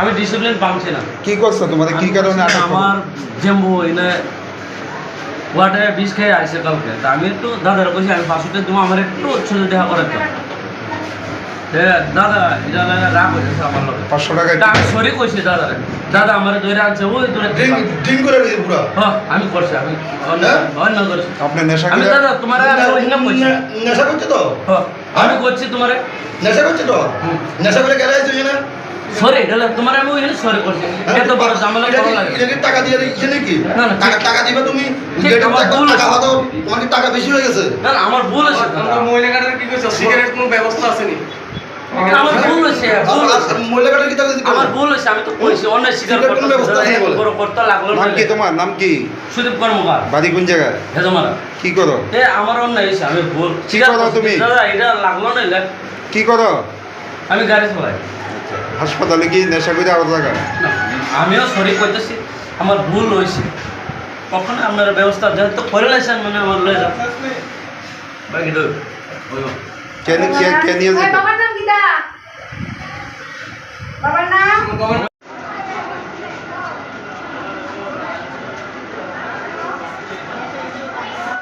আমি ডিসিপ্লিন পাচ্ছি না। কি করছো তোমাদের কি কারণে? আমার জেম্বু এনে ওয়াটারে বিষ খেয়ে আসছে কালকে, তা আমি একটু দাদার কইছি আমি 500 টাকা দেবো, আমার একটু ছোটো দেখা করে তো দাদা এটা রাগ হয়ে গেছে আমার লোক 500 টাকা আমি সরি কইছি দাদারে, দাদা আমার ধরে আনছে ওই দূরে ড্রিঙ্ক করে দিয়েছে পুরো। হ্যাঁ আমি করছি, আমি অন্য করছি। আপনি নেশা আমি করে দাদা তোমার নেশা করছে তো? হ্যাঁ আমি করছি তোমার নেশা করছে তো? নেশা করে গেলে আইছো না? সরি দাদা তোমার আমি ওইখানে সরি করছি, এত বড় ঝামেলা ভালো লাগে। এটা কি টাকা দিয়ে দিয়েছে নাকি? না না টাকা দিবে তুমি? আমার ভুল টাকা হতো তোমার কি টাকা বেশি হয়ে গেছে? না না আমার ভুল আছে। মহিলা কাটার কি কইছো? সিগারেট কোনো ব্যবস্থা আছে নি? আমার ভুল হয়েছে, মহিলা কাটার কি টাকা দিতে? আমার ভুল হয়েছে, আমি তো কইছি অন্য স্বীকার করতে বড় করতে লাগলো না। নাম কি তোমার? নাম কি? সুদীপ কর্মকার। বাড়ি কোন জায়গায়? হেজমারা। কি করো? আমার অন্য হয়েছে, আমি ভুল স্বীকার করছি। তুমি দাদা এটা লাগলো না। কি করো? আমি গাড়ি চালাই। হাসপাতালে কি নেশা করে আবার লাগা? আমিও সরি করতেছি, আমার ভুল হয়েছে। কখনো আপনার ব্যবস্থা যেহেতু করে লাইছেন মানে আমার লয়ে যাও বাকি তো কে নিয়ে যেত? বাবার নাম কি দা? বাবার নাম